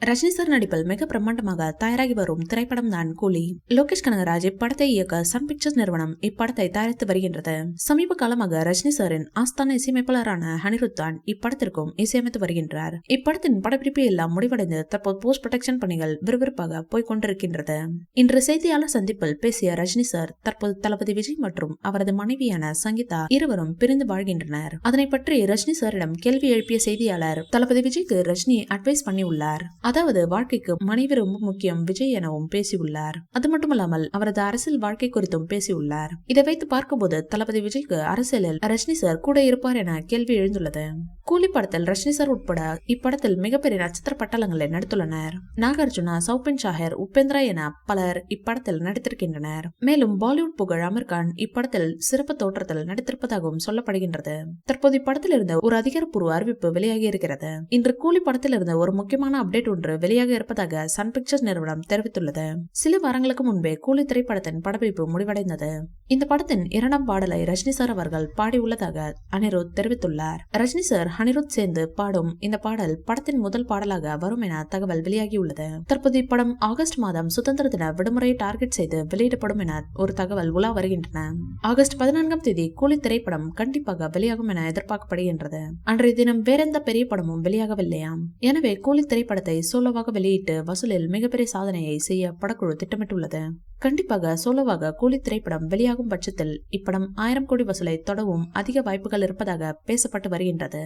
Rajini sir நடிப்பில் மிக பிரம்மாண்டமாக தயாராகி வரும் திரைப்படம் தான் கூலி. லோகேஷ் கனகராஜ் இப்படத்தை இயக்க சன் பிக்சர்ஸ் நிறுவனம் இப்படத்தை தயாரித்து வருகின்றது. சமீப காலமாக ரஜினி சாரின் ஆஸ்தான இசையமைப்பாளரான அனிருத் தான் இப்படத்திற்கும் இசையமைத்து வருகின்றார். இப்படத்தின் படப்பிடிப்பு எல்லாம் முடிவடைந்து தற்போது போஸ்ட் ப்ரொடக்ஷன் பணிகள் விறுவிறுப்பாக போய்கொண்டிருக்கின்றது. இன்று செய்தியாளர் சந்திப்பில் பேசிய ரஜினி சார் தற்போது தளபதி விஜய் மற்றும் அவரது மனைவியான சங்கீதா இருவரும் பிரிந்து வாழ்கின்றனர். அதனை பற்றி ரஜினி சாரிடம் கேள்வி எழுப்பிய செய்தியாளர் தளபதி விஜய்க்கு ரஜினி அட்வைஸ் பண்ணியுள்ளார். அதாவது வாழ்க்கைக்கு மனைவி ரொம்ப முக்கியம் விஜய் எனவும் பேசியுள்ளார். அது மட்டுமல்லாமல் அவரது அரசியல் வாழ்க்கை குறித்தும் பேசியுள்ளார். இதை வைத்து பார்க்கும்போது தளபதி விஜய்க்கு அரசியலில் ரஜினி சார் கூட இருப்பார் என கேள்வி எழுந்துள்ளது. கூலி படத்தில் ரஜினி சார் உட்பட இப்படத்தில் மிகப்பெரிய நட்சத்திர பட்டாளங்களை நடித்துள்ளனர். நாகார்ஜுனா, சௌபின் ஷாஹர், உபேந்திரா என பலர் இப்படத்தில் நடித்திருக்கின்றனர். மேலும் பாலிவுட் புகழ் அமீர் கான் இப்படத்தில் சிறப்பு தோற்றத்தில் நடித்திருப்பதாகவும் சொல்லப்படுகின்றது. தற்போது இப்படத்தில் இருந்து ஒரு அதிகாரப்பூர்வ அறிவிப்பு வெளியாகி இருக்கிறது. இன்று கூலி படத்தில் இருந்து ஒரு முக்கியமான அப்டேட் ஒன்று வெளியாக இருப்பதாக சன் பிக்சர்ஸ் நிறுவனம் தெரிவித்துள்ளது. சில வாரங்களுக்கு முன்பே கூலி திரைப்படத்தின் படப்பிடிப்பு முடிவடைந்தது. இந்த படத்தின் 2ஆம் பாடலை ரஜினி சார் அவர்கள் பாடியுள்ளதாக அனிருத் தெரிவித்துள்ளார். ரஜினி சார் அனிருத் சேர்ந்து பாடும் இந்த பாடல் படத்தின் முதல் பாடலாக வரும் என தகவல் வெளியாகியுள்ளது. தற்போது இப்படம் ஆகஸ்ட் மாதம் சுதந்திர தின விடுமுறையை டார்கெட் செய்து வெளியிடப்படும் என ஒரு தகவல் உலா வருகின்றன. ஆகஸ்ட் 14ஆம் தேதி கூலி திரைப்படம் கண்டிப்பாக வெளியாகும் என எதிர்பார்க்கப்படுகின்றது. அன்றைய தினம் வேறெந்த பெரிய படமும் வெளியாகவில்லையாம். எனவே கூலி திரைப்படத்தை சோலோவாக வெளியிட்டு வசூலில் மிகப்பெரிய சாதனையை செய்ய படக்குழு திட்டமிட்டுள்ளது. கண்டிப்பாக சோலோவாக கூலி திரைப்படம் வெளியாகும் பட்சத்தில் இப்படம் 1000 கோடி வசூலை தொடவும் அதிக வாய்ப்புகள் இருப்பதாக பேசப்பட்டு வருகின்றது.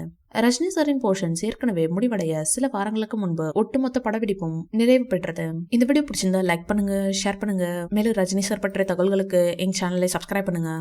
ரஜினி சாரின் போர்ஷன்ஸ் ஏற்கனவே முடிவடைய சில வாரங்களுக்கு முன்பு ஒட்டுமொத்த படப்பிடிப்பும் நிறைவு பெற்றது. இந்த வீடியோ பிடிச்சிருந்தா லைக் பண்ணுங்க, ஷேர் பண்ணுங்க. மேலும் ரஜினி சார் பற்றிய தகவல்களுக்கு எங்க சேனலை சப்ஸ்கிரைப் பண்ணுங்க.